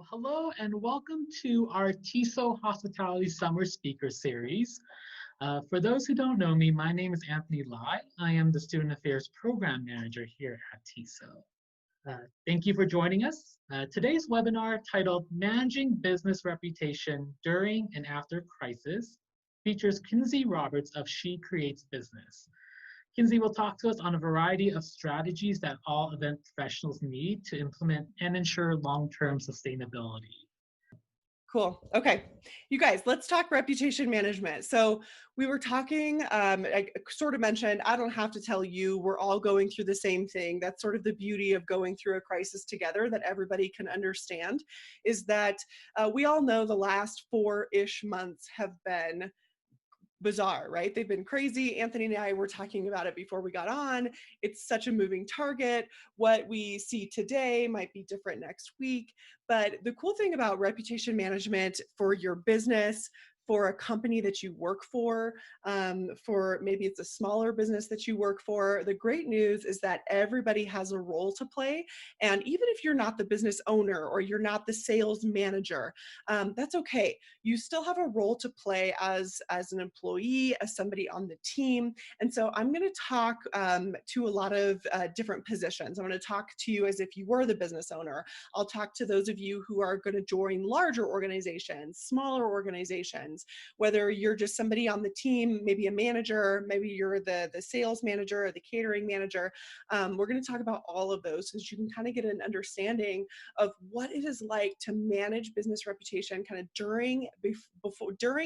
Hello and welcome to our TISO Hospitality Summer Speaker Series. For those who don't know me, my name is Anthony Lai. I am the Student Affairs Program Manager here at TISO. Thank you for joining us. Today's webinar, titled Managing Business Reputation During and After Crisis, features Kinsey Roberts of She Creates Business. Kinsey will talk to us on a variety of strategies that all event professionals need to implement and ensure long-term sustainability. Cool. Okay. You guys, let's talk reputation management. So we were talking, I sort of mentioned, I don't have to tell you, we're all going through the same thing. That's sort of the beauty of going through a crisis together that everybody can understand, is that we all know the last 4-ish months have been bizarre, right? They've been crazy. Anthony and I were talking about it before we got on. It's such a moving target. What we see today might be different next week. But the cool thing about reputation management for your business, for a company that you work for maybe it's a smaller business that you work for, the great news is that everybody has a role to play. And even if you're not the business owner or you're not the sales manager, that's okay. You still have a role to play as an employee, as somebody on the team. And so I'm going to talk to a lot of different positions. I'm going to talk to you as if you were the business owner. I'll talk to those of you who are going to join larger organizations, smaller organizations, whether you're just somebody on the team, maybe a manager, maybe you're the sales manager or the catering manager. We're going to talk about all of those so that you can kind of get an understanding of what it is like to manage business reputation kind of during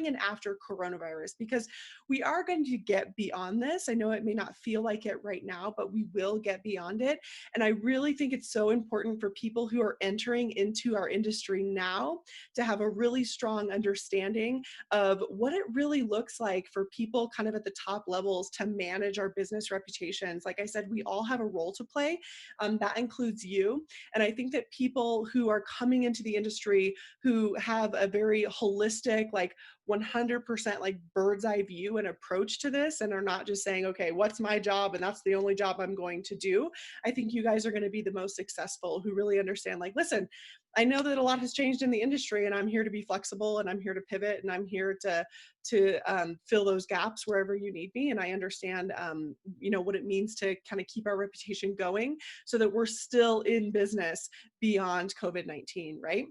and after coronavirus, because we are going to get beyond this. I know it may not feel like it right now, but we will get beyond it. And I really think it's so important for people who are entering into our industry now to have a really strong understanding of what it really looks like for people kind of at the top levels to manage our business reputations. Like I said, we all have a role to play. That includes you. And I think that people who are coming into the industry who have a very holistic, like 100% like bird's eye view and approach to this and are not just saying, okay, what's my job and that's the only job I'm going to do. I think you guys are going to be the most successful who really understand, like, listen, I know that a lot has changed in the industry and I'm here to be flexible and I'm here to pivot and I'm here to fill those gaps wherever you need me. And I understand, what it means to kind of keep our reputation going so that we're still in business beyond COVID-19, right?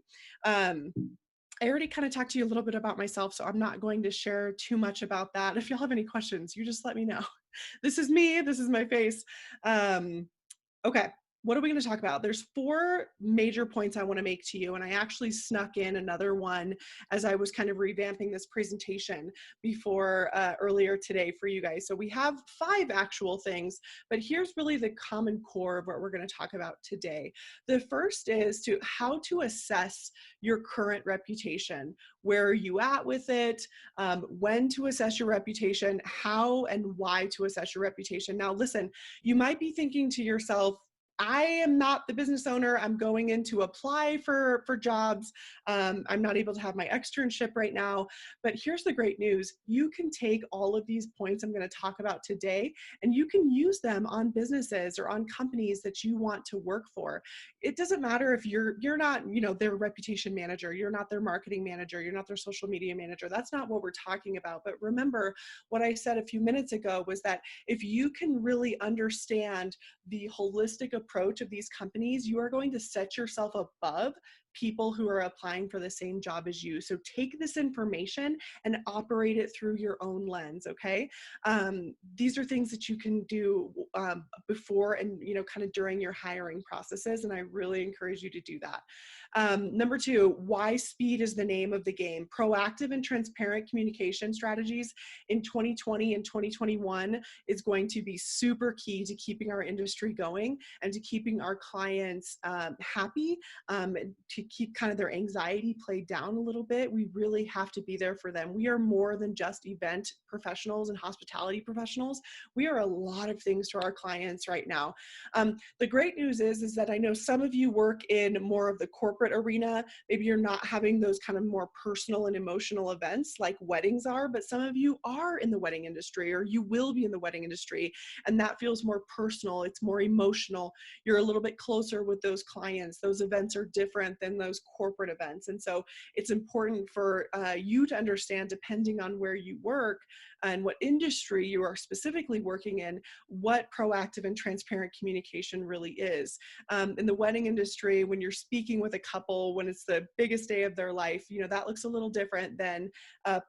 I already kind of talked to you a little bit about myself, so I'm not going to share too much about that. If y'all have any questions, you just let me know. This is me, this is my face. Okay. What are we going to talk about? There's 4 major points I want to make to you, and I actually snuck in another one as I was kind of revamping this presentation before earlier today for you guys. So we have 5 actual things, but here's really the common core of what we're going to talk about today. The first is how to assess your current reputation. Where are you at with it? When to assess your reputation, how and why to assess your reputation. Now, listen, you might be thinking to yourself, I am not the business owner. I'm going in to apply for jobs. I'm not able to have my externship right now. But here's the great news. You can take all of these points I'm going to talk about today, and you can use them on businesses or on companies that you want to work for. It doesn't matter if you're not, their reputation manager, you're not their marketing manager, you're not their social media manager. That's not what we're talking about. But remember, what I said a few minutes ago was that if you can really understand the holistic approach of these companies, you are going to set yourself above people who are applying for the same job as you. So take this information and operate it through your own lens, okay? These are things that you can do before and, kind of during your hiring processes, and I really encourage you to do that. Number 2, why speed is the name of the game. Proactive and transparent communication strategies in 2020 and 2021 is going to be super key to keeping our industry going and to keeping our clients happy, to keep kind of their anxiety played down a little bit. We really have to be there for them. We are more than just event professionals and hospitality professionals. We are a lot of things to our clients right now. The great news is that I know some of you work in more of the corporate arena. Maybe you're not having those kind of more personal and emotional events like weddings are, but some of you are in the wedding industry or you will be in the wedding industry, and that feels more personal. It's more emotional. You're a little bit closer with those clients. Those events are different than in those corporate events. And so it's important for you to understand, depending on where you work and what industry you are specifically working in, what proactive and transparent communication really is. In the wedding industry, when you're speaking with a couple, when it's the biggest day of their life, that looks a little different than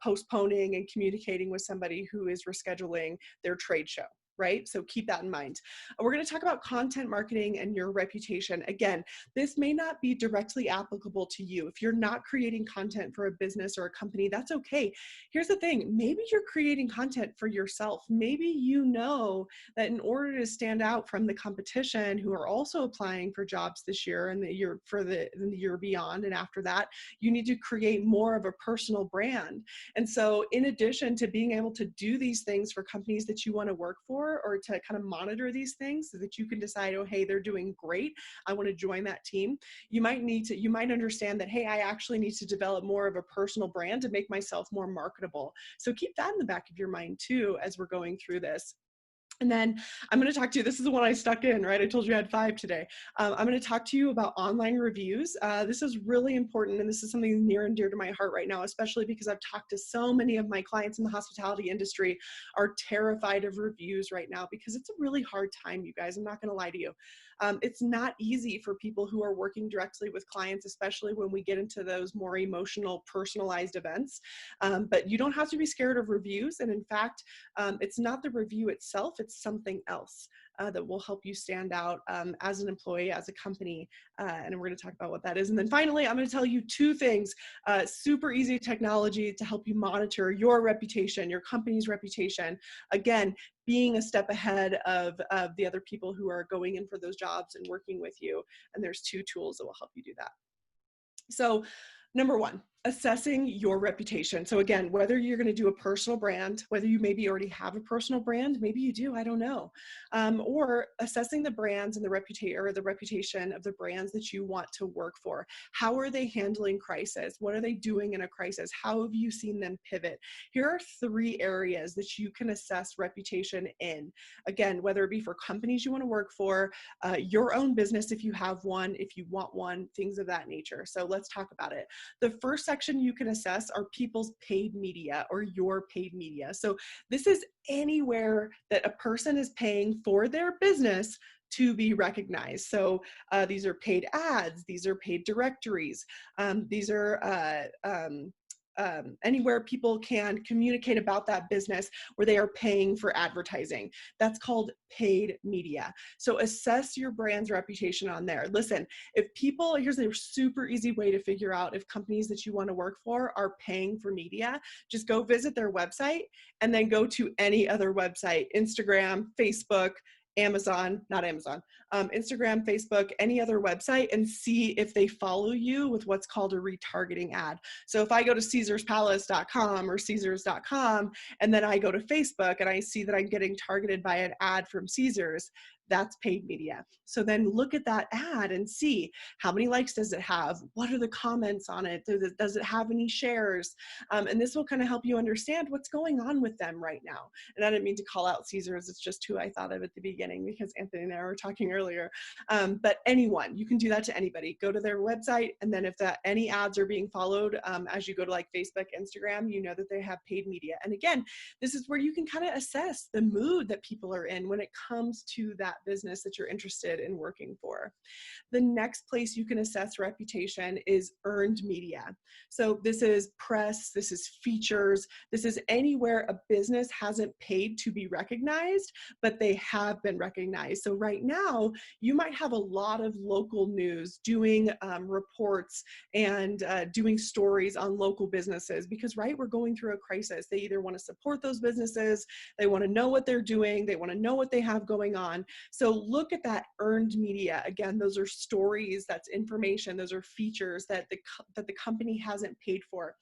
postponing and communicating with somebody who is rescheduling their trade show. Right? So keep that in mind. We're going to talk about content marketing and your reputation. Again, this may not be directly applicable to you. If you're not creating content for a business or a company, that's okay. Here's the thing. Maybe you're creating content for yourself. Maybe you know that in order to stand out from the competition who are also applying for jobs this year and the year beyond and after that, you need to create more of a personal brand. And so in addition to being able to do these things for companies that you want to work for, or to kind of monitor these things so that you can decide, oh, hey, they're doing great, I want to join that team. You might understand that, hey, I actually need to develop more of a personal brand to make myself more marketable. So keep that in the back of your mind too, as we're going through this. And then I'm going to talk to you, this is the one I stuck in, right? I told you I had 5 today. I'm going to talk to you about online reviews. This is really important, and this is something near and dear to my heart right now, especially because I've talked to so many of my clients in the hospitality industry are terrified of reviews right now because it's a really hard time, you guys. I'm not going to lie to you. It's not easy for people who are working directly with clients, especially when we get into those more emotional, personalized events. But you don't have to be scared of reviews. And in fact, it's not the review itself, it's something else that will help you stand out as an employee, as a company. And we're going to talk about what that is. And then finally, I'm going to tell you 2 things, super easy technology to help you monitor your reputation, your company's reputation. Again, being a step ahead of the other people who are going in for those jobs and working with you. And there's 2 tools that will help you do that. So number 1, assessing your reputation. So again, whether you're going to do a personal brand, whether you maybe already have a personal brand, maybe you do, I don't know, or assessing the brands and the reputation of the brands that you want to work for. How are they handling crisis? What are they doing in a crisis? How have you seen them pivot? Here are 3 areas that you can assess reputation in. Again, whether it be for companies you want to work for, your own business if you have one, if you want one, things of that nature. So let's talk about it. The first section you can assess are people's paid media or your paid media. So this is anywhere that a person is paying for their business to be recognized. So these are paid ads, these are paid directories, these are anywhere people can communicate about that business where they are paying for advertising. That's called paid media. So assess your brand's reputation on there. Listen, here's a super easy way to figure out if companies that you want to work for are paying for media. Just go visit their website and then go to any other website, Instagram, Facebook, Instagram, Facebook, any other website, and see if they follow you with what's called a retargeting ad. So if I go to caesarspalace.com or caesars.com, and then I go to Facebook and I see that I'm getting targeted by an ad from Caesars, that's paid media. So then look at that ad and see how many likes does it have? What are the comments on it? Does it have any shares? And this will kind of help you understand what's going on with them right now. And I didn't mean to call out Caesars. It's just who I thought of at the beginning because Anthony and I were talking earlier. But anyone, you can do that to anybody. Go to their website, and then if any ads are being followed as you go to like Facebook, Instagram, you know that they have paid media. And again, this is where you can kind of assess the mood that people are in when it comes to that business that you're interested in working for. The next place you can assess reputation is earned media. So this is press, this is features, this is anywhere a business hasn't paid to be recognized, but they have been recognized. So right now, you might have a lot of local news doing reports and doing stories on local businesses because, right, we're going through a crisis. They either want to support those businesses, they want to know what they're doing, they want to know what they have going on. So look at that earned media. Again, those are stories, that's information, those are features that the company hasn't paid for.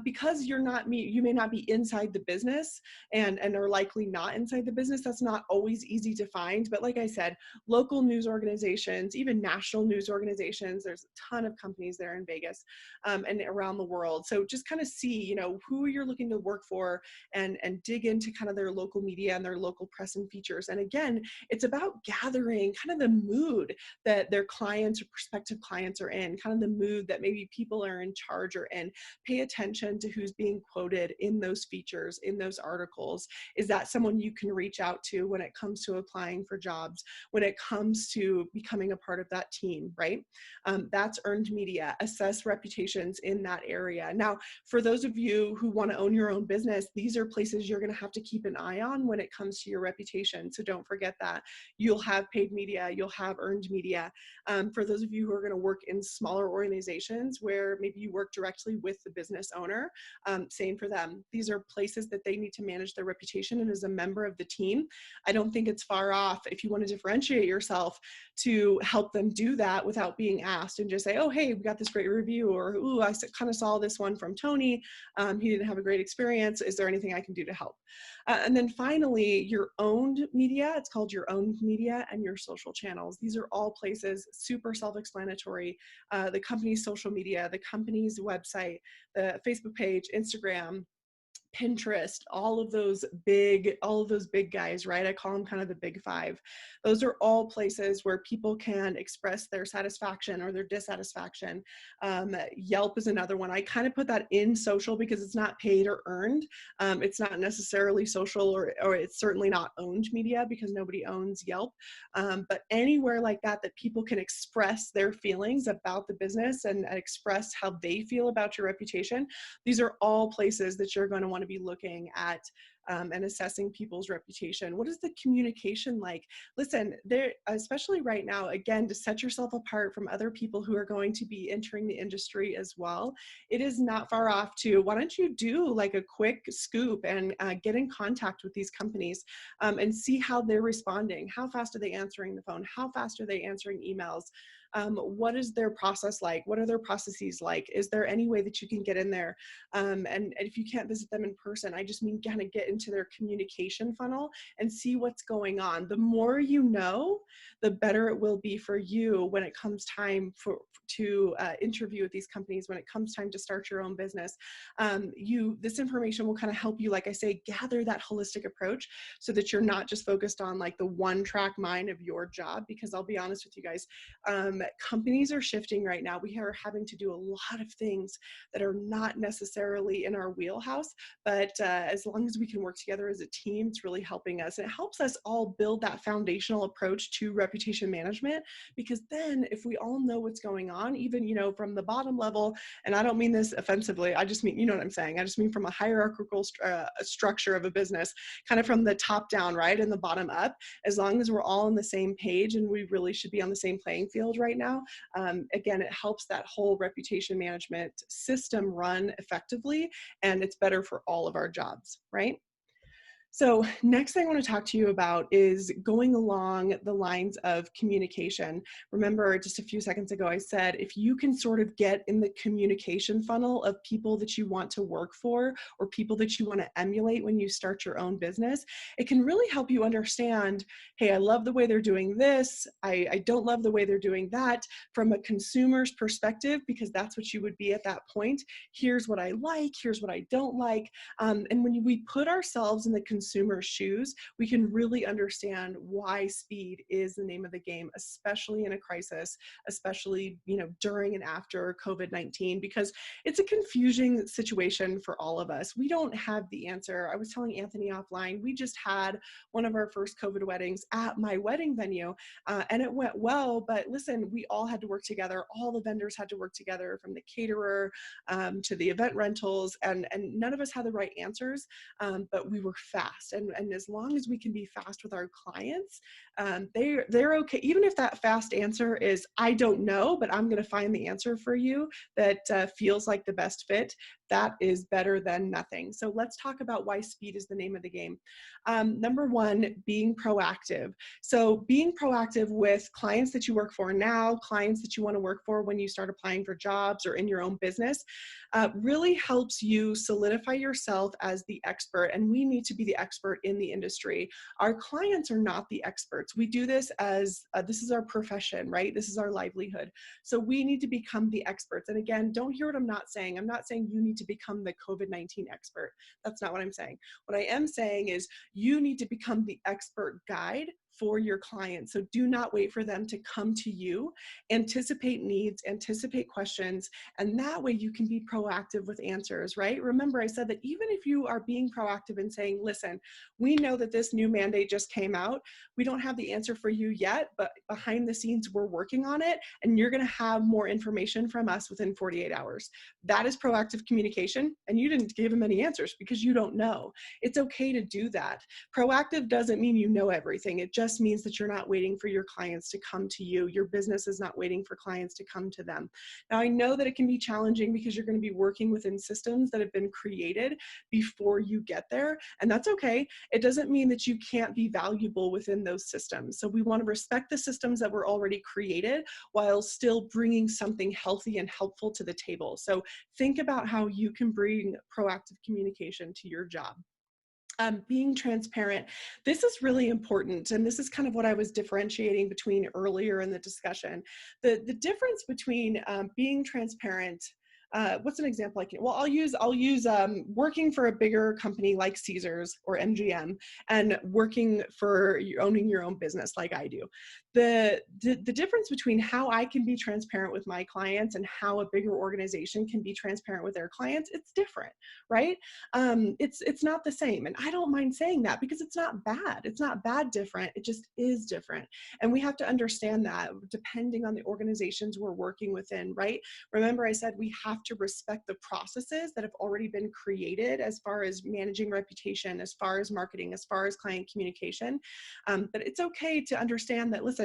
Because you may not be inside the business and are likely not inside the business, that's not always easy to find. But like I said, local news organizations, even national news organizations, there's a ton of companies there in Vegas and around the world. So just kind of see, who you're looking to work for and dig into kind of their local media and their local press and features. And again, it's about gathering kind of the mood that their clients or prospective clients are in, kind of the mood that maybe people are in charge are in. Pay attention to who's being quoted in those features, in those articles. Is that someone you can reach out to when it comes to applying for jobs, when it comes to becoming a part of that team, right? That's earned media. Assess reputations in that area. Now, for those of you who want to own your own business, these are places you're going to have to keep an eye on when it comes to your reputation. So don't forget that. You'll have paid media, you'll have earned media. For those of you who are going to work in smaller organizations where maybe you work directly with the business owner, same for them. These are places that they need to manage their reputation, and as a member of the team, I don't think it's far off if you want to differentiate yourself to help them do that without being asked and just say, oh, hey, we got this great review, or, ooh, I kind of saw this one from Tony. He didn't have a great experience. Is there anything I can do to help? And then finally, your owned media. It's called your owned media, and your social channels. These are all places, super self-explanatory. The company's social media, the company's website, the Facebook page, Instagram, Pinterest, all of those big guys, right? I call them kind of the big five. Those are all places where people can express their satisfaction or their dissatisfaction. Yelp is another one. I kind of put that in social because it's not paid or earned. It's not necessarily social, or it's certainly not owned media because nobody owns Yelp. But anywhere like that people can express their feelings about the business and express how they feel about your reputation. These are all places that you're going to want to be looking at and assessing people's reputation. What is the communication like? Listen, there, especially right now, again, to set yourself apart from other people who are going to be entering the industry as well, it is not far off to, why don't you do like a quick scoop and get in contact with these companies and see how they're responding. How fast are they answering the phone? How fast are they answering emails? What is their process like? What are their processes like? Is there any way that you can get in there? And if you can't visit them in person, I just mean kind of get into their communication funnel and see what's going on. The more you know, the better it will be for you when it comes time to interview with these companies, when it comes time to start your own business. This information will kind of help you, like I say, gather that holistic approach so that you're not just focused on like the one track mind of your job. Because I'll be honest with you guys, companies are shifting right now. We are having to do a lot of things that are not necessarily in our wheelhouse, but as long as we can work together as a team, it's really helping us. And it helps us all build that foundational approach to reputation management, because then if we all know what's going on, even, from the bottom level, and I don't mean this offensively, I just mean, you know what I'm saying? I just mean from a hierarchical structure of a business, kind of from the top down, right? And the bottom up, as long as we're all on the same page, and we really should be on the same playing field right now. Again, it helps that whole reputation management system run effectively, and it's better for all of our jobs, right? So next thing I want to talk to you about is going along the lines of communication. Remember, just a few seconds ago, I said, if you can sort of get in the communication funnel of people that you want to work for or people that you want to emulate when you start your own business, it can really help you understand, hey, I love the way they're doing this. I don't love the way they're doing that from a consumer's perspective, because that's what you would be at that point. Here's what I like. Here's what I don't like. And when we put ourselves in the consumer shoes, we can really understand why speed is the name of the game, especially in a crisis, especially, during and after COVID-19, because it's a confusing situation for all of us. We don't have the answer. I was telling Anthony offline, we just had one of our first COVID weddings at my wedding venue, and it went well, but listen, we all had to work together. All the vendors had to work together, from the caterer to the event rentals, and none of us had the right answers, but we were fast. And as long as we can be fast with our clients, they're okay. Even if that fast answer is, I don't know, but I'm going to find the answer for you that feels like the best fit, that is better than nothing. So let's talk about why speed is the name of the game. Number one, being proactive. So being proactive with clients that you work for now, clients that you want to work for when you start applying for jobs or in your own business, really helps you solidify yourself as the expert. And we need to be the expert in the industry. Our clients are not the experts. We do this as, this is our profession, right? This is our livelihood. So we need to become the experts. And again, don't hear what I'm not saying. I'm not saying you need to become the COVID-19 expert. That's not what I'm saying. What I am saying is you need to become the expert guide for your clients. So do not wait for them to come to you. Anticipate needs, anticipate questions, and that way you can be proactive with answers, right? Remember, I said that even if you are being proactive and saying, listen, we know that this new mandate just came out. We don't have the answer for you yet, but behind the scenes, we're working on it, and you're going to have more information from us within 48 hours. That is proactive communication, and you didn't give them any answers because you don't know. It's okay to do that. Proactive doesn't mean you know everything. It just means that you're not waiting for your clients to come to you. Your business is not waiting for clients to come to them. Now, I know that it can be challenging because you're going to be working within systems that have been created before you get there, and that's okay. It doesn't mean that you can't be valuable within those systems. So we want to respect the systems that were already created while still bringing something healthy and helpful to the table. So think about how you can bring proactive communication to your job. Being transparent. This is really important. And this is kind of what I was differentiating between earlier in the discussion. The difference between being transparent. What's an example I can? Well, I'll use working for a bigger company like Caesars or MGM and working for owning your own business like I do. The difference between how I can be transparent with my clients and how a bigger organization can be transparent with their clients, it's different, right? It's not the same. And I don't mind saying that because it's not bad. It's not bad different. It just is different. And we have to understand that depending on the organizations we're working within, right? Remember, I said we have to respect the processes that have already been created as far as managing reputation, as far as marketing, as far as client communication. But it's okay to understand that, listen,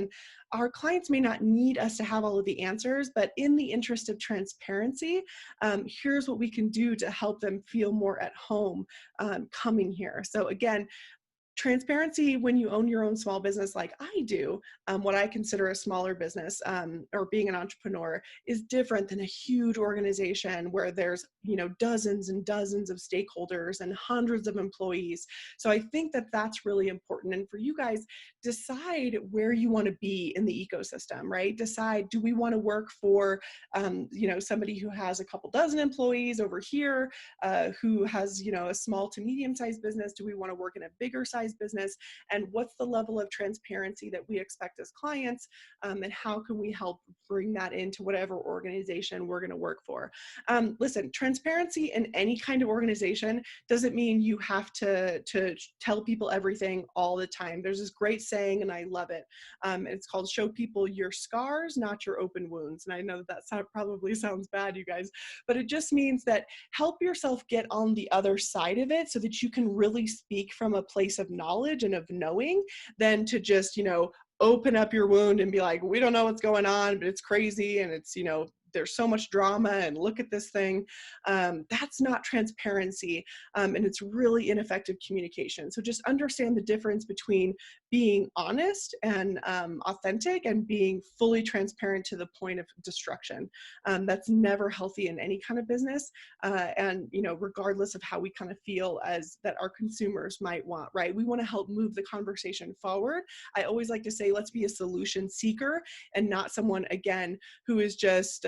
our clients may not need us to have all of the answers, but in the interest of transparency, here's what we can do to help them feel more at home coming here. So again, transparency when you own your own small business like I do, what I consider a smaller business or being an entrepreneur is different than a huge organization where there's dozens and dozens of stakeholders and hundreds of employees. So I think that that's really important. And for you guys, decide where you want to be in the ecosystem, right? Decide, do we want to work for somebody who has a couple dozen employees over here, who has a small to medium sized business? Do we want to work in a bigger size business, and what's the level of transparency that we expect as clients, and how can we help bring that into whatever organization we're going to work for? Listen, transparency in any kind of organization doesn't mean you have to tell people everything all the time. There's this great saying, and I love it. It's called "Show people your scars, not your open wounds." And I know that probably sounds bad, you guys, but it just means that help yourself get on the other side of it so that you can really speak from a place of knowledge and of knowing, than to just open up your wound and be like, we don't know what's going on, but it's crazy and it's there's so much drama and look at this thing. That's not transparency, and it's really ineffective communication. So just understand the difference between being honest and authentic and being fully transparent to the point of destruction. That's never healthy in any kind of business, and regardless of how we kind of feel as that our consumers might want, right? We want to help move the conversation forward. I always like to say, let's be a solution seeker and not someone, again, who is just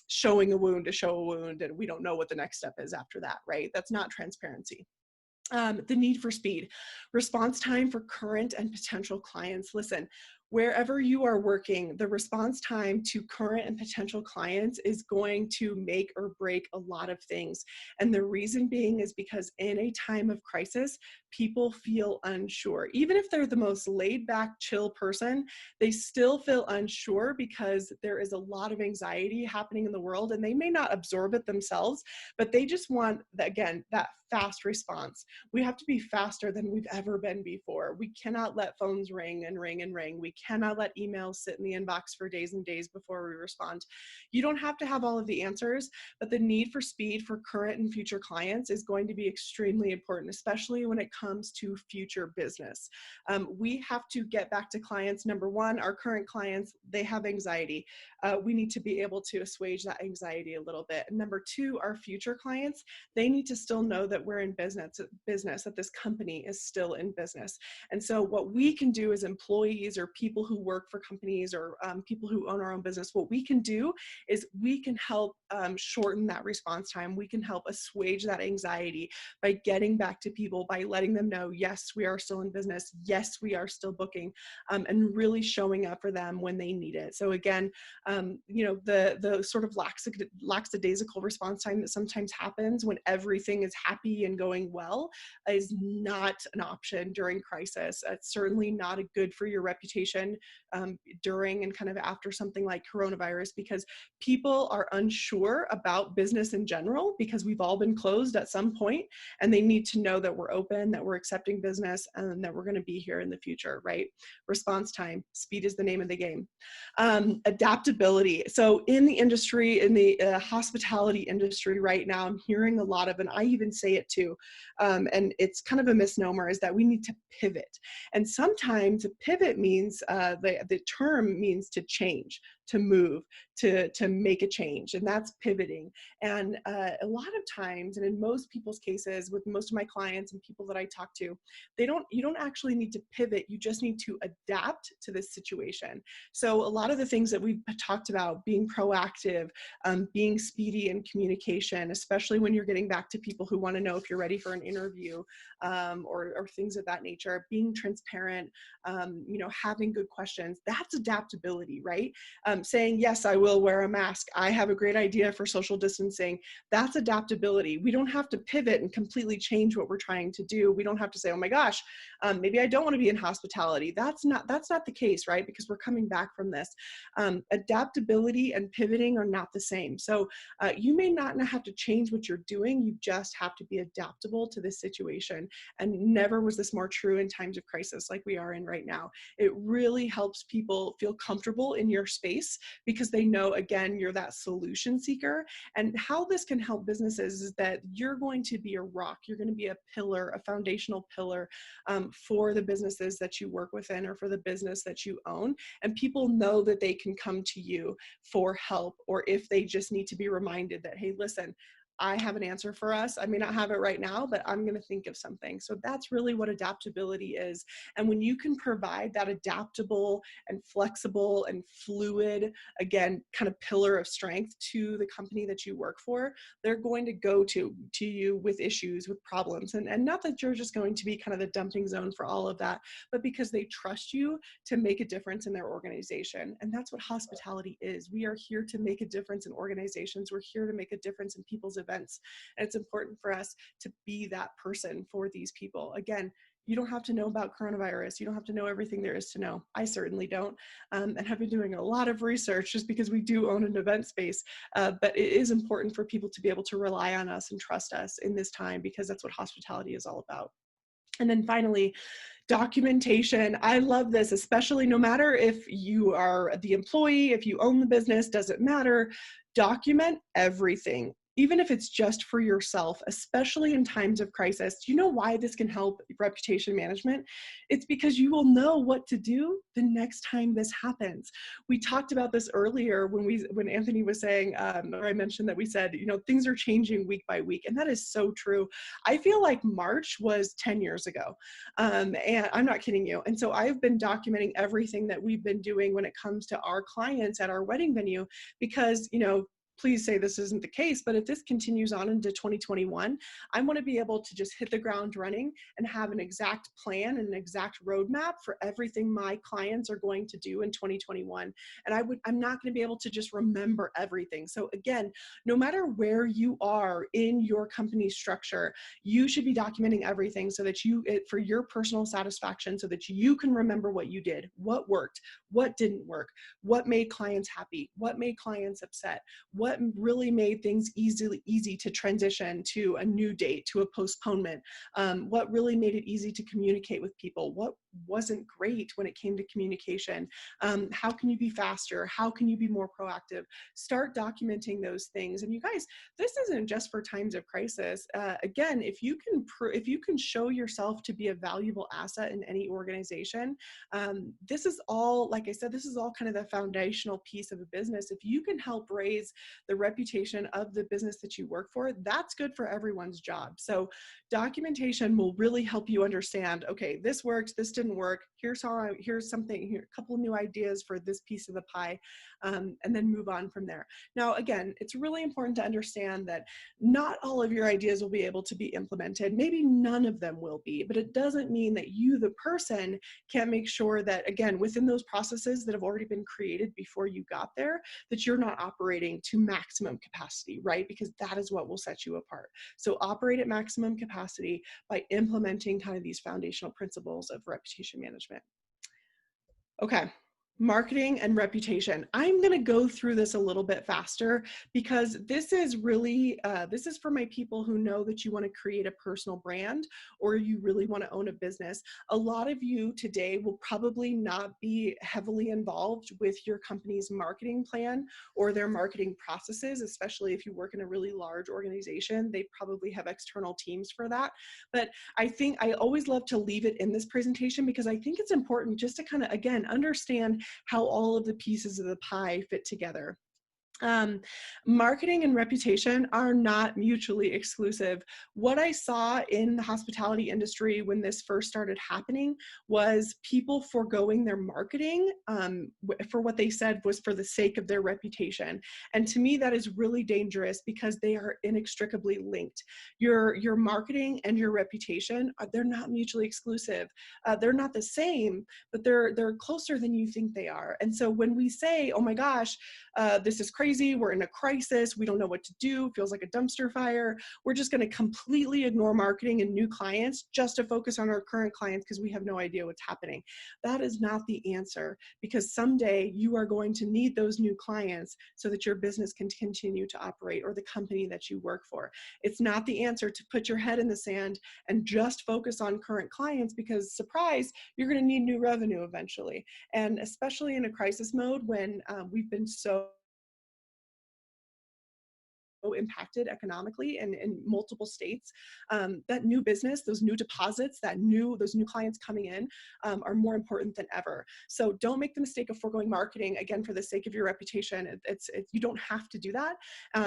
showing a wound to show a wound, and we don't know what the next step is after that, right? That's not transparency. The need for speed. Response time for current and potential clients. Listen, wherever you are working, the response time to current and potential clients is going to make or break a lot of things. And the reason being is because in a time of crisis, people feel unsure. Even if they're the most laid back, chill person, they still feel unsure because there is a lot of anxiety happening in the world, and they may not absorb it themselves, but they just want, again, that fast response. We have to be faster than we've ever been before. We cannot let phones ring and ring and ring. We cannot let emails sit in the inbox for days and days before we respond. You don't have to have all of the answers, but the need for speed for current and future clients is going to be extremely important, especially when it comes to future business. We have to get back to clients. Number one, our current clients, they have anxiety. We need to be able to assuage that anxiety a little bit. And number two, our future clients, they need to still know that we're in business, that this company is still in business. And so what we can do as employees or people people who work for companies or people who own our own business, what we can do is we can help shorten that response time. We can help assuage that anxiety by getting back to people, by letting them know, yes, we are still in business. Yes, we are still booking, and really showing up for them when they need it. So again, the sort of lackadaisical response time that sometimes happens when everything is happy and going well is not an option during crisis. It's certainly not a good for your reputation during and kind of after something like coronavirus, because people are unsure about business in general because we've all been closed at some point, and they need to know that we're open, that we're accepting business, and that we're going to be here in the future, right? Response time, speed is the name of the game. Adaptability. So in the industry, in the hospitality industry right now, I'm hearing a lot of, and I even say it too, and it's kind of a misnomer, is that we need to pivot. And sometimes a pivot means, the term means to change, to move, to make a change, and that's pivoting. And a lot of times, and in most people's cases, with most of my clients and people that I talk to, you don't actually need to pivot, you just need to adapt to this situation. So a lot of the things that we've talked about, being proactive, being speedy in communication, especially when you're getting back to people who want to know if you're ready for an interview, or things of that nature, being transparent, having good questions, that's adaptability, right? Saying, yes, I will wear a mask. I have a great idea for social distancing. That's adaptability. We don't have to pivot and completely change what we're trying to do. We don't have to say, oh my gosh, maybe I don't want to be in hospitality. That's not the case, right? Because we're coming back from this. Adaptability and pivoting are not the same. So you may not have to change what you're doing. You just have to be adaptable to this situation. And never was this more true in times of crisis like we are in right now. It really helps people feel comfortable in your space because they know, again, you're that solution seeker. And how this can help businesses is that you're going to be a rock. You're going to be a pillar, a foundational pillar for the businesses that you work within or for the business that you own. And people know that they can come to you for help, or if they just need to be reminded that, hey, listen, I have an answer for us. I may not have it right now, but I'm going to think of something. So that's really what adaptability is. And when you can provide that adaptable and flexible and fluid, again, kind of pillar of strength to the company that you work for, they're going to go to you with issues, with problems. And not that you're just going to be kind of the dumping zone for all of that, but because they trust you to make a difference in their organization. And that's what hospitality is. We are here to make a difference in organizations. We're here to make a difference in people's events. And it's important for us to be that person for these people. Again, you don't have to know about coronavirus. You don't have to know everything there is to know. I certainly don't, and have been doing a lot of research just because we do own an event space. But it is important for people to be able to rely on us and trust us in this time, because that's what hospitality is all about. And then finally, documentation. I love this, especially no matter if you are the employee, if you own the business, doesn't matter. Document everything, even if it's just for yourself, especially in times of crisis. Do you know why this can help reputation management? It's because you will know what to do the next time this happens. We talked about this earlier when Anthony was saying, or I mentioned that we said, things are changing week by week. And that is so true. I feel like March was 10 years ago. And I'm not kidding you. And so I've been documenting everything that we've been doing when it comes to our clients at our wedding venue, because, please say this isn't the case, but if this continues on into 2021, I want to be able to just hit the ground running and have an exact plan and an exact roadmap for everything my clients are going to do in 2021. And I'm not going to be able to just remember everything. So again, no matter where you are in your company structure, you should be documenting everything so that for your personal satisfaction, so that you can remember what you did, what worked, what didn't work, what made clients happy, what made clients upset, what really made things easy to transition to a new date, to a postponement, what really made it easy to communicate with people, what wasn't great when it came to communication, how can you be faster, how can you be more proactive. Start documenting those things. And you guys, this isn't just for times of crisis. Again, if you can show yourself to be a valuable asset in any organization, this is all, like I said, this is all kind of the foundational piece of a business. If you can help raise the reputation of the business that you work for, that's good for everyone's job. So documentation will really help you understand, okay, this worked, this didn't work. Here's something here, a couple of new ideas for this piece of the pie, and then move on from there. Now, again, it's really important to understand that not all of your ideas will be able to be implemented. Maybe none of them will be, but it doesn't mean that you, the person, can't make sure that, again, within those processes that have already been created before you got there, that you're not operating to maximum capacity, right? Because that is what will set you apart. So operate at maximum capacity by implementing kind of these foundational principles of reputation management. Okay. Marketing and reputation. I'm going to go through this a little bit faster because this is really, this is for my people who know that you want to create a personal brand or you really want to own a business. A lot of you today will probably not be heavily involved with your company's marketing plan or their marketing processes, especially if you work in a really large organization. They probably have external teams for that. But I think I always love to leave it in this presentation because I think it's important just to kind of, again, understand how all of the pieces of the pie fit together. Marketing and reputation are not mutually exclusive. What I saw in the hospitality industry when this first started happening was people foregoing their marketing for what they said was for the sake of their reputation. And to me, that is really dangerous because they are inextricably linked. Your marketing and your reputation, they're not mutually exclusive. They're not the same, but they're closer than you think they are. And so when we say, oh my gosh, this is crazy, we're in a crisis, we don't know what to do, feels like a dumpster fire, we're just going to completely ignore marketing and new clients just to focus on our current clients because we have no idea what's happening. That is not the answer, because someday you are going to need those new clients so that your business can continue to operate, or the company that you work for. It's not the answer to put your head in the sand and just focus on current clients, because surprise, you're going to need new revenue eventually. And especially in a crisis mode when we've been so impacted economically in multiple states, that new business, those new deposits, those new clients coming in are more important than ever. So don't make the mistake of foregoing marketing, again, for the sake of your reputation. You don't have to do that.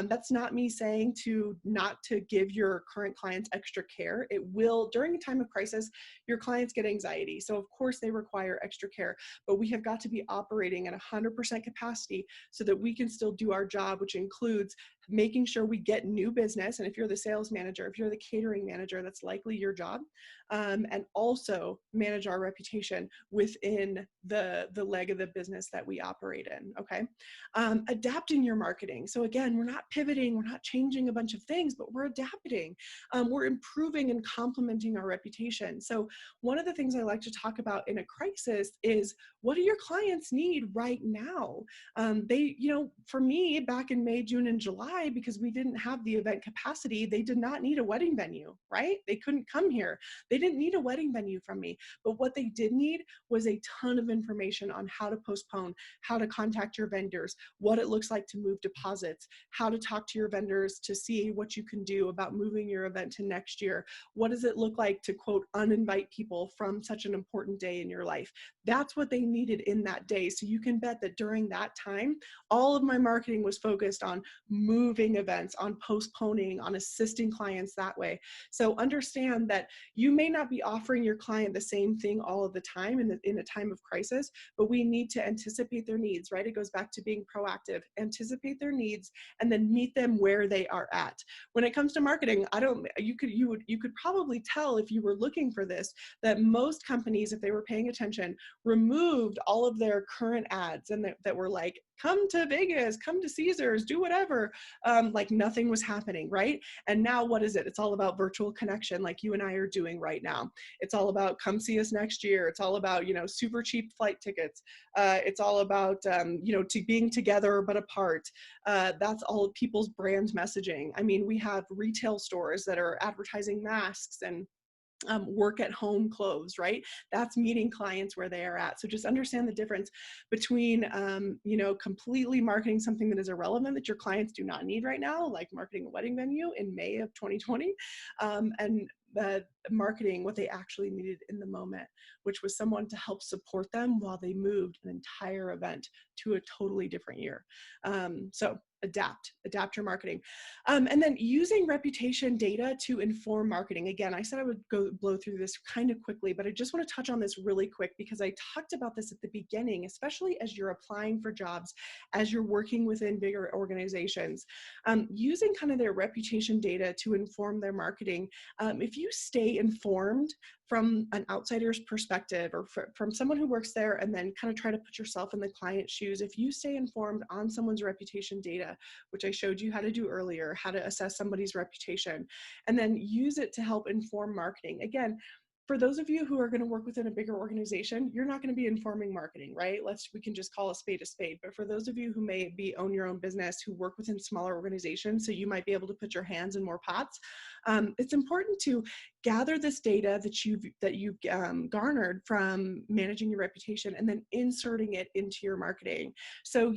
That's not me saying not to give your current clients extra care. It will, during a time of crisis, your clients get anxiety. So of course they require extra care, but we have got to be operating at 100% capacity so that we can still do our job, which includes making sure we get new business. And if you're the sales manager, if you're the catering manager, that's likely your job. And also manage our reputation within the leg of the business that we operate in, okay? Adapting your marketing. So again, we're not pivoting, we're not changing a bunch of things, but we're adapting. We're improving and complementing our reputation. So one of the things I like to talk about in a crisis is, what do your clients need right now? For me, back in May, June, and July, because we didn't have the event capacity, they did not need a wedding venue, right? They couldn't come here. They didn't need a wedding venue from me. But what they did need was a ton of information on how to postpone, how to contact your vendors, what it looks like to move deposits, how to talk to your vendors to see what you can do about moving your event to next year. What does it look like to, quote, uninvite people from such an important day in your life? That's what they needed in that day. So you can bet that during that time, all of my marketing was focused on moving events, on postponing, on assisting clients that way. So understand that you may not be offering your client the same thing all of the time in a time of crisis, but we need to anticipate their needs, right? It goes back to being proactive. Anticipate their needs and then meet them where they are at. When it comes to marketing, you could probably tell if you were looking for this, that most companies, if they were paying attention, removed all of their current ads and that were like, come to Vegas, come to Caesars, do whatever, like nothing was happening, right? And now what is it? It's all about virtual connection, like you and I are doing right now. It's all about come see us next year. It's all about, super cheap flight tickets. It's all about, being together but apart. That's all people's brand messaging. I mean, we have retail stores that are advertising masks and work at home clothes, right? That's meeting clients where they are at. So just understand the difference between, completely marketing something that is irrelevant that your clients do not need right now, like marketing a wedding venue in May of 2020, and marketing what they actually needed in the moment, which was someone to help support them while they moved an entire event to a totally different year. So adapt your marketing. And then using reputation data to inform marketing. Again, I said I would blow through this kind of quickly, but I just want to touch on this really quick because I talked about this at the beginning, especially as you're applying for jobs, as you're working within bigger organizations, using kind of their reputation data to inform their marketing. If you stay informed from an outsider's perspective or from someone who works there, and then kind of try to put yourself in the client's shoes, if you stay informed on someone's reputation data, which I showed you how to do earlier, how to assess somebody's reputation, and then use it to help inform marketing. Again, for those of you who are going to work within a bigger organization, you're not going to be informing marketing, right? We can just call a spade a spade. But for those of you who may own your own business, who work within smaller organizations, so you might be able to put your hands in more pots, it's important to gather this data that you've garnered from managing your reputation and then inserting it into your marketing. So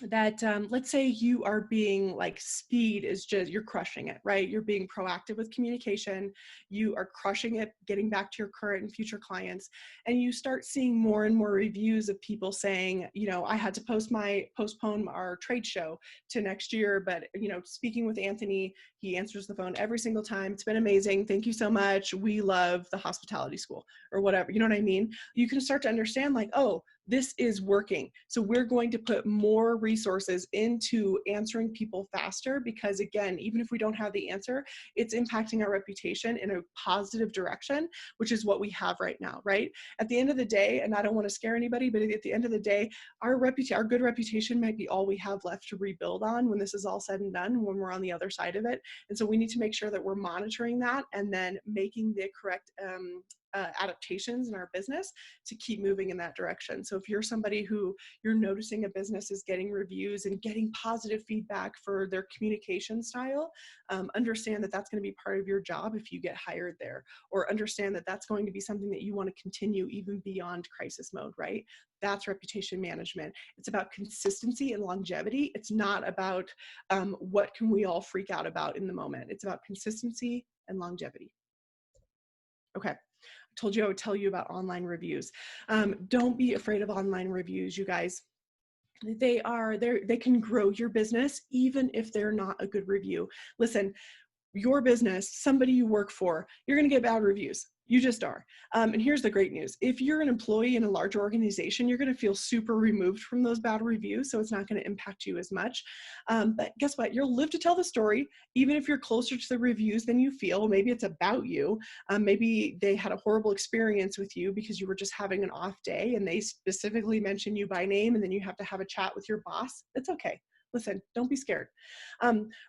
that let's say you are being like, speed is just, you're crushing it, right? You're being proactive with communication, you are crushing it, getting back to your current and future clients, and you start seeing more and more reviews of people saying, I had to postpone our trade show to next year, but speaking with Anthony, he answers the phone every single time. It's been amazing. Thank you so much. We love the hospitality school, or whatever. You know what I mean? You can start to understand like, oh, this is working. So we're going to put more resources into answering people faster because, again, even if we don't have the answer, it's impacting our reputation in a positive direction, which is what we have right now, right? At the end of the day, and I don't want to scare anybody, but at the end of the day, our good reputation might be all we have left to rebuild on when this is all said and done, when we're on the other side of it. And so we need to make sure that we're monitoring that and then making the correct adaptations in our business to keep moving in that direction. So if you're somebody who you're noticing a business is getting reviews and getting positive feedback for their communication style, understand that that's going to be part of your job if you get hired there, or understand that that's going to be something that you want to continue even beyond crisis mode, right? That's reputation management. It's about consistency and longevity. It's not about what can we all freak out about in the moment. It's about consistency and longevity. Okay. Told you I would tell you about online reviews. Don't be afraid of online reviews, you guys. They can grow your business even if they're not a good review. Listen, your business, somebody you work for, you're going to get bad reviews. You just are. And here's the great news. If you're an employee in a larger organization, you're going to feel super removed from those bad reviews, so it's not going to impact you as much. But guess what? You'll live to tell the story, even if you're closer to the reviews than you feel. Maybe it's about you. Maybe they had a horrible experience with you because you were just having an off day and they specifically mention you by name, and then you have to have a chat with your boss. It's okay. Listen, don't be scared.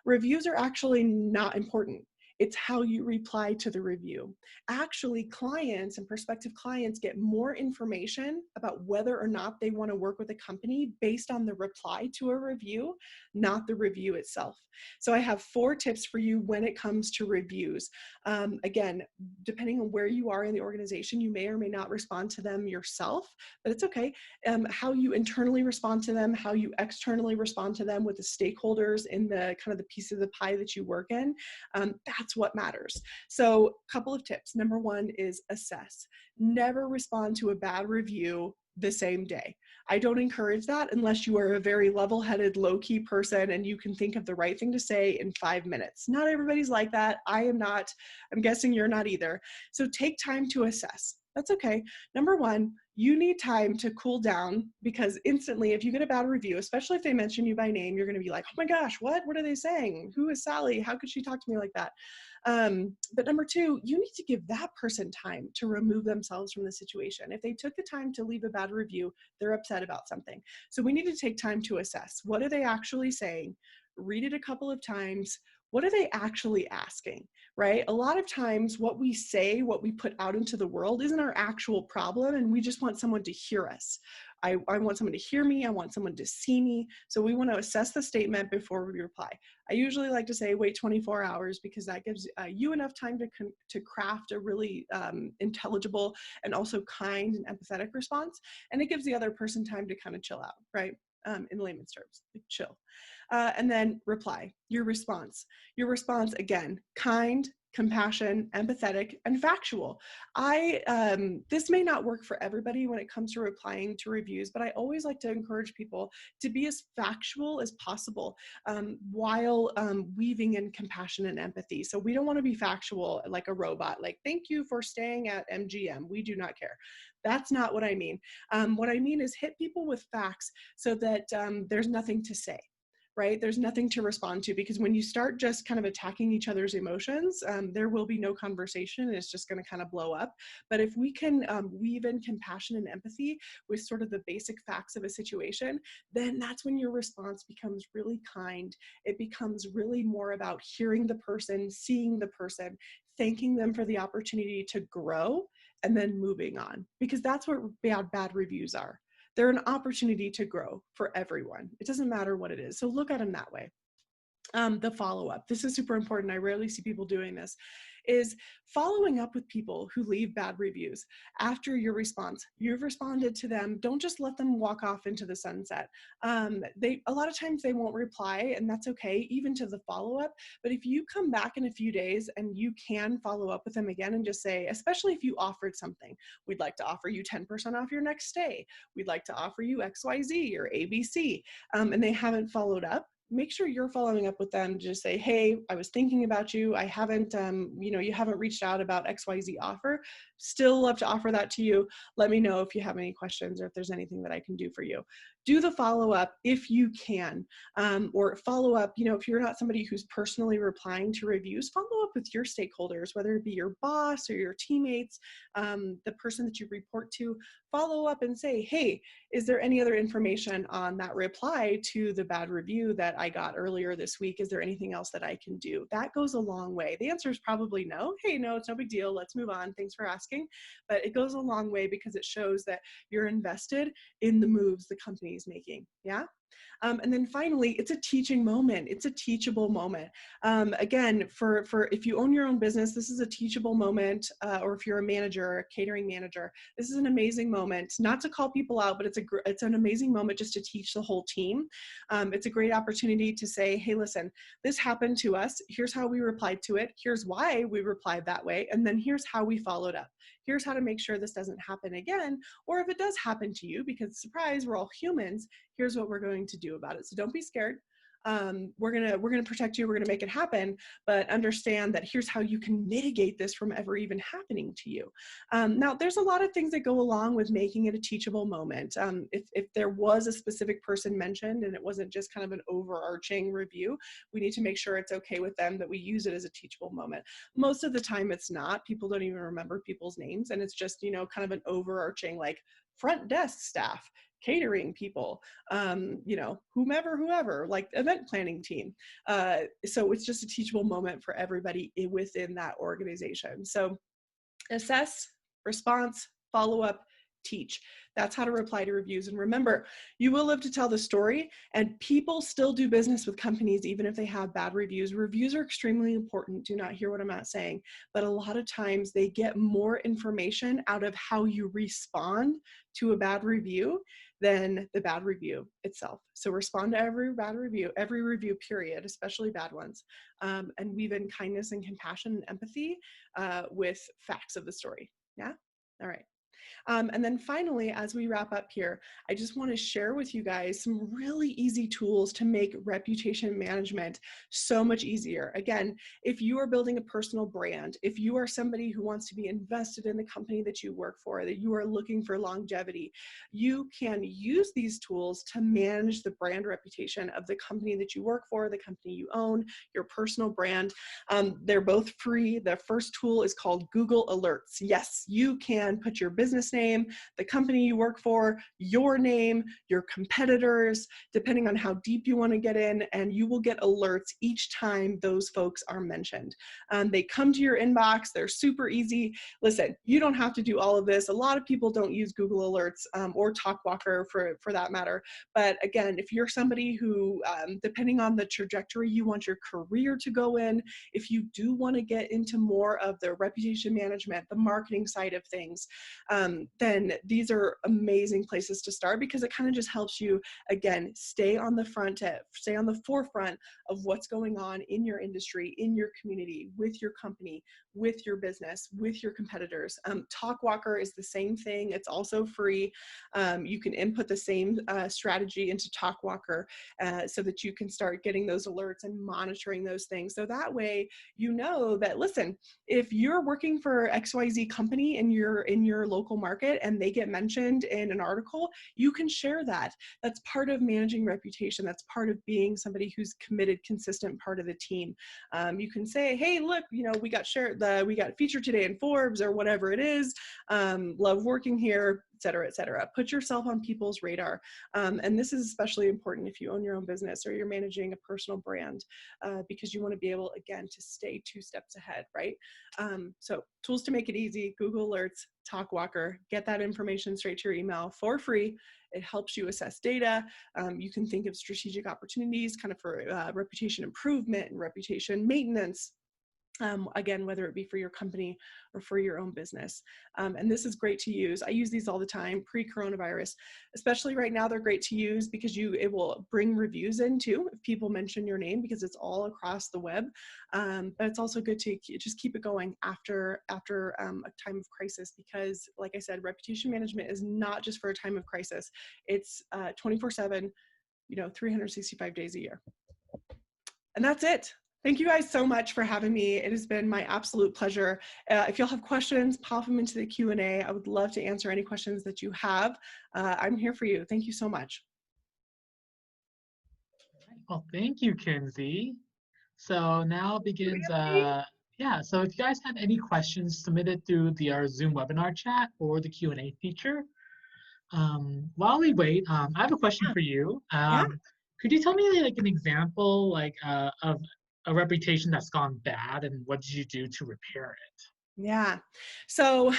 Reviews are actually not important. It's how you reply to the review. Actually, clients and prospective clients get more information about whether or not they want to work with a company based on the reply to a review, not the review itself. So I have 4 tips for you when it comes to reviews. Again, depending on where you are in the organization, you may or may not respond to them yourself, but it's okay. How you internally respond to them, how you externally respond to them with the stakeholders in the kind of the piece of the pie that you work in, that's what matters. So a couple of tips. Number 1 is assess. Never respond to a bad review the same day. I don't encourage that unless you are a very level-headed, low-key person and you can think of the right thing to say in 5 minutes. Not everybody's like that. I am not. I'm guessing you're not either. So take time to assess. That's okay. Number 1, you need time to cool down, because instantly, if you get a bad review, especially if they mention you by name, you're going to be like, oh my gosh, what are they saying? Who is Sally? How could she talk to me like that? But number 2, you need to give that person time to remove themselves from the situation. If they took the time to leave a bad review, they're upset about something. So we need to take time to assess. What are they actually saying? Read it a couple of times. What are they actually asking, right? A lot of times what we say, what we put out into the world isn't our actual problem, and we just want someone to hear us. I want someone to hear me. I want someone to see me. So we want to assess the statement before we reply. I usually like to say wait 24 hours because that gives you enough time to craft a really intelligible and also kind and empathetic response. And it gives the other person time to kind of chill out, right? In layman's terms, like chill. And then reply, your response, again, kind, compassion, empathetic, and factual. This may not work for everybody when it comes to replying to reviews, but I always like to encourage people to be as factual as possible, while weaving in compassion and empathy. So we don't want to be factual like a robot, like, thank you for staying at MGM. We do not care. That's not what I mean. What I mean is hit people with facts so that there's nothing to say. Right? There's nothing to respond to, because when you start just kind of attacking each other's emotions, there will be no conversation. It's just going to kind of blow up. But if we can weave in compassion and empathy with sort of the basic facts of a situation, then that's when your response becomes really kind. It becomes really more about hearing the person, seeing the person, thanking them for the opportunity to grow, and then moving on, because that's what bad reviews are. They're an opportunity to grow for everyone. It doesn't matter what it is. So look at them that way. The follow-up. This is super important. I rarely see people doing this, is following up with people who leave bad reviews after your response. You've responded to them. Don't just let them walk off into the sunset. A lot of times they won't reply, and that's okay, even to the follow-up. But if you come back in a few days and you can follow up with them again and just say, especially if you offered something, we'd like to offer you 10% off your next stay. We'd like to offer you XYZ or ABC, and they haven't followed up, make sure you're following up with them to just say, hey, I was thinking about you. I haven't, you haven't reached out about XYZ offer. Still love to offer that to you. Let me know if you have any questions or if there's anything that I can do for you. Do the follow-up if you can, or follow up, if you're not somebody who's personally replying to reviews, follow up with your stakeholders, whether it be your boss or your teammates, the person that you report to. Follow up and say, hey, is there any other information on that reply to the bad review that I got earlier this week? Is there anything else that I can do? That goes a long way. The answer is probably no. Hey, no, it's no big deal. Let's move on. Thanks for asking. But it goes a long way because it shows that you're invested in the moves the company is making. Yeah. And then finally, it's a teaching moment. It's a teachable moment. Again, for if you own your own business, this is a teachable moment, or if you're a manager or a catering manager, this is an amazing moment, not to call people out, but it's an amazing moment just to teach the whole team. It's a great opportunity to say, hey, listen, this happened to us. Here's how we replied to it. Here's why we replied that way. And then here's how we followed up. Here's how to make sure this doesn't happen again. Or if it does happen to you, because surprise, we're all humans, here's what we're going to do about it. So don't be scared. We're gonna protect you. We're gonna make it happen, but understand that here's how you can mitigate this from ever even happening to you. Now, there's a lot of things that go along with making it a teachable moment. If there was a specific person mentioned and it wasn't just kind of an overarching review, we need to make sure it's okay with them that we use it as a teachable moment. Most of the time, it's not. People don't even remember people's names, and it's just kind of an overarching like front desk staff, catering people, whoever, like event planning team. So it's just a teachable moment for everybody within that organization. So assess, response, follow up, teach. That's how to reply to reviews. And remember, you will live to tell the story, and people still do business with companies even if they have bad reviews. Reviews are extremely important. Do not hear what I'm not saying. But a lot of times they get more information out of how you respond to a bad review than the bad review itself. So respond to every bad review, every review period, especially bad ones, and weave in kindness and compassion and empathy with facts of the story. Yeah? All right. And then finally, as we wrap up here, I just want to share with you guys some really easy tools to make reputation management so much easier. Again, if you are building a personal brand, if you are somebody who wants to be invested in the company that you work for, that you are looking for longevity, you can use these tools to manage the brand reputation of the company that you work for, the company you own, your personal brand. They're both free. The first tool is called Google Alerts. Yes, you can put your business name, the company you work for, your name, your competitors, depending on how deep you want to get in, and you will get alerts each time those folks are mentioned. They come to your inbox. They're super easy. Listen, you don't have to do all of this. A lot of people don't use Google Alerts or Talkwalker for that matter. But again, if you're somebody who, depending on the trajectory you want your career to go in, if you do want to get into more of the reputation management, the marketing side of things, then these are amazing places to start, because it kind of just helps you, again, stay on the forefront of what's going on in your industry, in your community, with your company, with your business, with your competitors. Talkwalker is the same thing. It's also free. You can input the same strategy into Talkwalker so that you can start getting those alerts and monitoring those things. So that way, you know that, listen, if you're working for XYZ company in your local market and they get mentioned in an article, you can share that. That's part of managing reputation. That's part of being somebody who's committed, consistent part of the team. You can say, hey, look, we got featured today in Forbes or whatever it is. Love working here, et cetera, et cetera. Put yourself on people's radar. And this is especially important if you own your own business or you're managing a personal brand, because you want to be able, again, to stay 2 steps ahead, right? So tools to make it easy: Google Alerts, Talkwalker. Get that information straight to your email for free. It helps you assess data. You can think of strategic opportunities kind of for reputation improvement and reputation maintenance. Again, whether it be for your company or for your own business. And this is great to use. I use these all the time pre-coronavirus, especially right now. They're great to use because it will bring reviews in too if people mention your name, because it's all across the web. But it's also good to just keep it going after a time of crisis, because like I said, reputation management is not just for a time of crisis. It's 24/7, 365 days a year. And that's it. Thank you guys so much for having me. It has been my absolute pleasure. If you'll have questions, pop them into the Q&A. I would love to answer any questions that you have. I'm here for you. Thank you so much. Well, thank you, Kinsey. So now begins, so if you guys have any questions, submit it through our Zoom webinar chat or the Q&A feature. While we wait, I have a question for you. Could you tell me like an example of a reputation that's gone bad, and what did you do to repair it? Yeah. So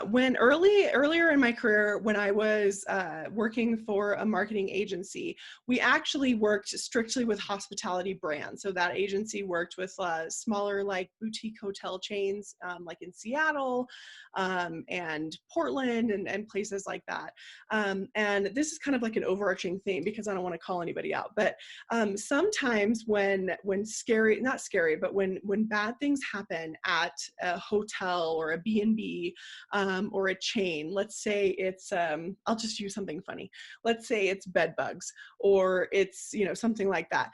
when earlier in my career, when I was working for a marketing agency, we actually worked strictly with hospitality brands. So that agency worked with smaller like boutique hotel chains like in Seattle and Portland and places like that. And this is kind of like an overarching theme because I don't want to call anybody out. But sometimes when not scary, but when bad things happen at a hotel or a B&B or a chain, let's say it's, I'll just use something funny. Let's say it's bed bugs or it's, something like that.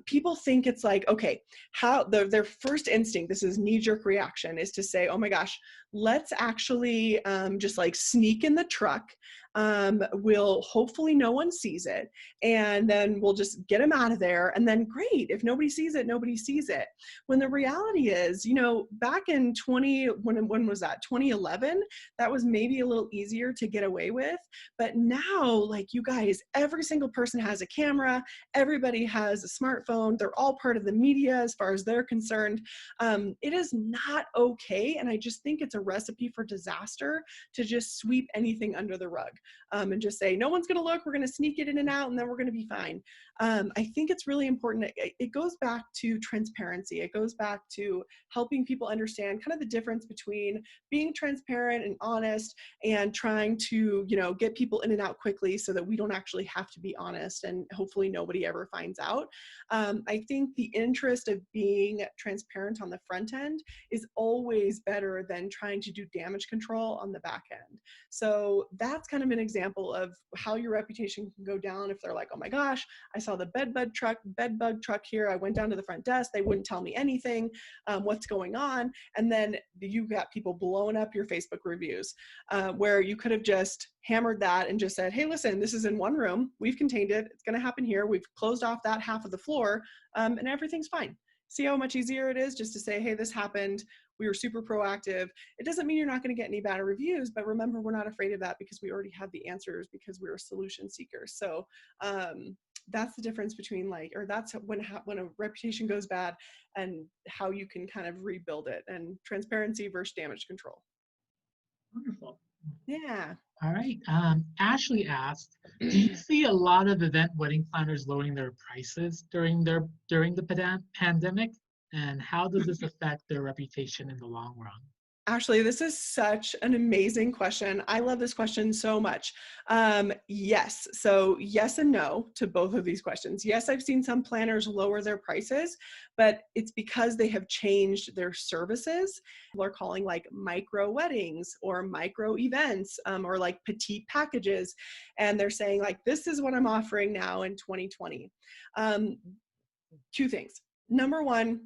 People think it's like, okay, how their first instinct, this is knee-jerk reaction, is to say, oh my gosh, let's actually just like sneak in the truck. Hopefully no one sees it, and then we'll just get them out of there, and then great, if nobody sees it, nobody sees it. When the reality is, back in when was that, 2011, that was maybe a little easier to get away with. But now, like, you guys, every single person has a camera, everybody has a smartphone, they're all part of the media as far as they're concerned. It is not okay, and I just think it's a recipe for disaster to just sweep anything under the rug. And just say, no one's going to look, we're going to sneak it in and out, and then we're going to be fine. I think it's really important. It goes back to transparency. It goes back to helping people understand kind of the difference between being transparent and honest and trying to, get people in and out quickly so that we don't actually have to be honest, and hopefully nobody ever finds out. I think the interest of being transparent on the front end is always better than trying to do damage control on the back end. So that's kind of an example of how your reputation can go down if they're like, oh my gosh, I saw the bed bug truck here. I went down to the front desk. They wouldn't tell me anything. What's going on? And then you got people blowing up your Facebook reviews where you could have just hammered that and just said, hey, listen, this is in one room. We've contained it. It's going to happen here. We've closed off that half of the floor and everything's fine. See how much easier it is just to say, hey, this happened. We were super proactive. It doesn't mean you're not going to get any bad reviews, but remember, we're not afraid of that because we already have the answers because we're solution seekers. So that's the difference between that's when a reputation goes bad and how you can kind of rebuild it, and transparency versus damage control. Wonderful. Yeah. All right. Ashley asked, do you see a lot of event wedding planners lowering their prices during the pandemic? And how does this affect their reputation in the long run? Ashley, this is such an amazing question. I love this question so much. Yes. So yes and no to both of these questions. Yes, I've seen some planners lower their prices, but it's because they have changed their services. People are calling like micro weddings or micro events, or like petite packages. And they're saying like, this is what I'm offering now in 2020. Um, Two things. Number one,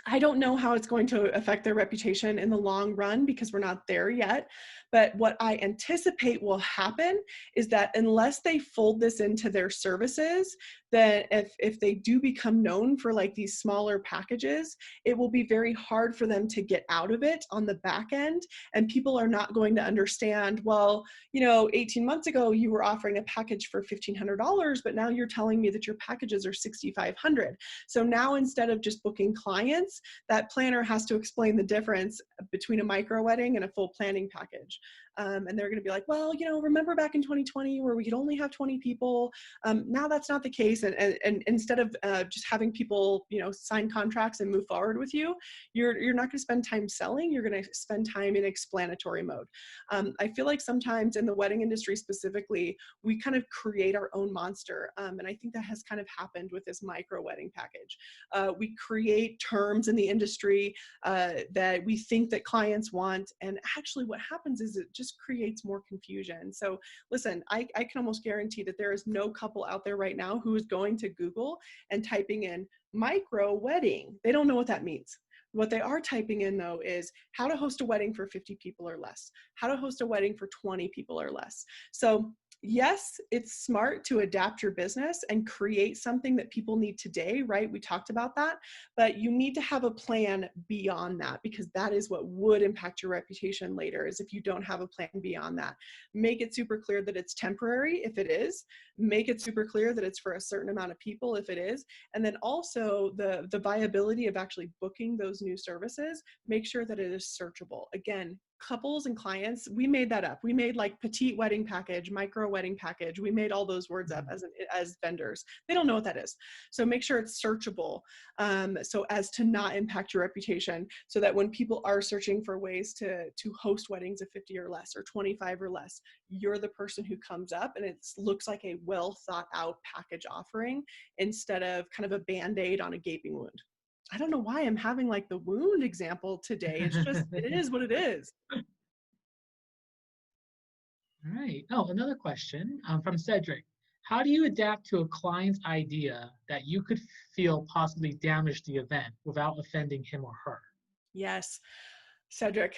I don't know how it's going to affect their reputation in the long run because we're not there yet. But what I anticipate will happen is that unless they fold this into their services, that if they do become known for like these smaller packages, it will be very hard for them to get out of it on the back end. And people are not going to understand, well, 18 months ago you were offering a package for $1,500, but now you're telling me that your packages are $6,500. So now instead of just booking clients, that planner has to explain the difference between a micro wedding and a full planning package. And they're going to be like, well, remember back in 2020 where we could only have 20 people. Now that's not the case. And instead of just having people, sign contracts and move forward with you, you're not going to spend time selling. You're going to spend time in explanatory mode. I feel like sometimes in the wedding industry specifically, we kind of create our own monster. And I think that has kind of happened with this micro wedding package. We create terms in the industry that we think that clients want. And actually what happens is it just creates more confusion. So listen, I can almost guarantee that there is no couple out there right now who is going to Google and typing in micro wedding. They don't know what that means. What they are typing in though is how to host a wedding for 50 people or less, how to host a wedding for 20 people or less. So yes, it's smart to adapt your business and create something that people need today, right? We talked about that, but you need to have a plan beyond that because that is what would impact your reputation later is if you don't have a plan beyond that. Make it super clear that it's temporary if it is, make it super clear that it's for a certain amount of people if it is, and then also the viability of actually booking those new services, make sure that it is searchable. Again, couples and clients, we made that up. We made like petite wedding package, micro wedding package. We made all those words up as vendors. They don't know what that is. So make sure it's searchable so as to not impact your reputation so that when people are searching for ways to host weddings of 50 or less or 25 or less, you're the person who comes up and it looks like a well thought out package offering instead of kind of a Band-Aid on a gaping wound. I don't know why I'm having like the wound example today. It's just, it is what it is. All right. Oh, another question from Cedric. How do you adapt to a client's idea that you could feel possibly damaged the event without offending him or her? Yes, Cedric,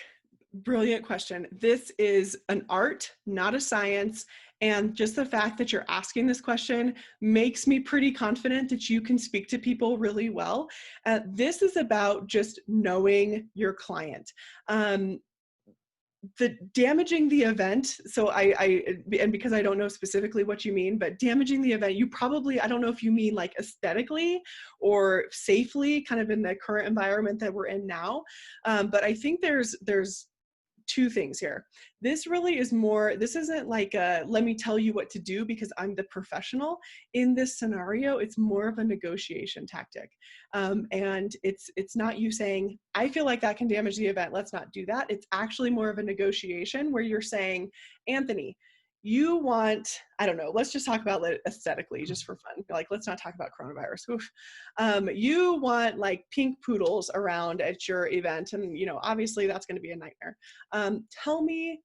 brilliant question. This is an art, not a science. And just the fact that you're asking this question makes me pretty confident that you can speak to people really well. This is about just knowing your client. The damaging the event, so and because I don't know specifically what you mean, but damaging the event, you probably, I don't know if you mean like aesthetically or safely, kind of in the current environment that we're in now. But I think there's two things here. This really is more, this isn't like a, let me tell you what to do because I'm the professional. In this scenario, it's more of a negotiation tactic. And it's not you saying, I feel like that can damage the event, let's not do that. It's actually more of a negotiation where you're saying, Anthony, you want, I don't know, let's just talk about it aesthetically just for fun. Like, let's not talk about coronavirus. Oof. You want like pink poodles around at your event. And, obviously that's going to be a nightmare. Tell me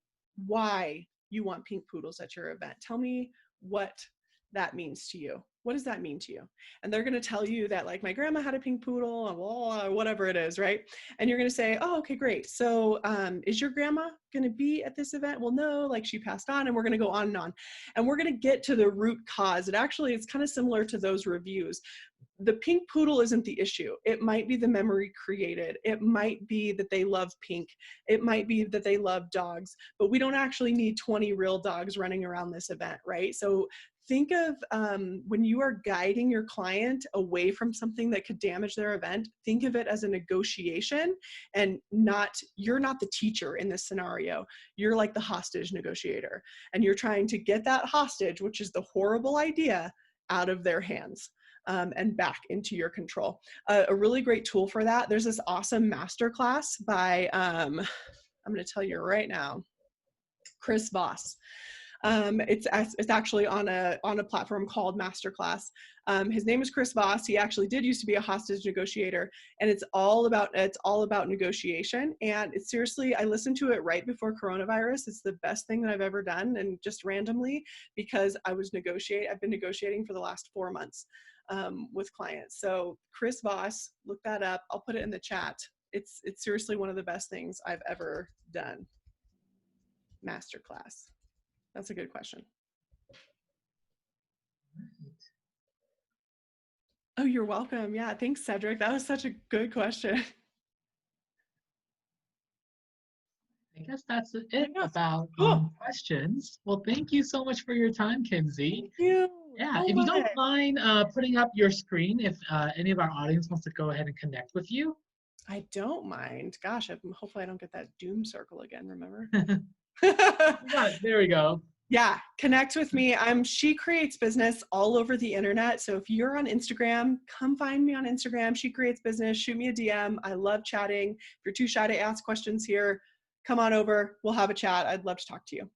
why you want pink poodles at your event. Tell me what that means to you. What does that mean to you? And they're going to tell you that like my grandma had a pink poodle and blah, blah, whatever it is, right? And you're going to say, oh, okay, great. So is your grandma going to be at this event? Well, no, like she passed on, and we're going to go on and on. And we're going to get to the root cause. It actually is kind of similar to those reviews. The pink poodle isn't the issue. It might be the memory created. It might be that they love pink. It might be that they love dogs, but we don't actually need 20 real dogs running around this event, right? So think of when you are guiding your client away from something that could damage their event, think of it as a negotiation and you're not the teacher in this scenario. You're like the hostage negotiator, and you're trying to get that hostage, which is the horrible idea, out of their hands. And back into your control. A really great tool for that, there's this awesome masterclass by, I'm going to tell you right now. Chris Voss. It's actually on a platform called Masterclass. His name is Chris Voss. He actually did used to be a hostage negotiator, and it's all about negotiation. And it's seriously, I listened to it right before coronavirus. It's the best thing that I've ever done, and just randomly, because I've been negotiating for the last 4 months with clients. So Chris Voss, look that up. I'll put it in the chat. It's seriously one of the best things I've ever done. Masterclass. That's a good question. Oh, you're welcome. Yeah, thanks, Cedric. That was such a good question. I guess that's it about Cool. questions. Well, thank you so much for your time, Kinsey. Thank you Yeah, so if you don't much. mind putting up your screen, if any of our audience wants to go ahead and connect with you. I don't mind. Gosh, hopefully I don't get that doom circle again, remember? There we go. Yeah, connect with me. She Creates Business all over the internet. So if you're on Instagram, come find me on Instagram. She Creates Business. Shoot me a DM. I love chatting. If you're too shy to ask questions here, come on over. We'll have a chat. I'd love to talk to you.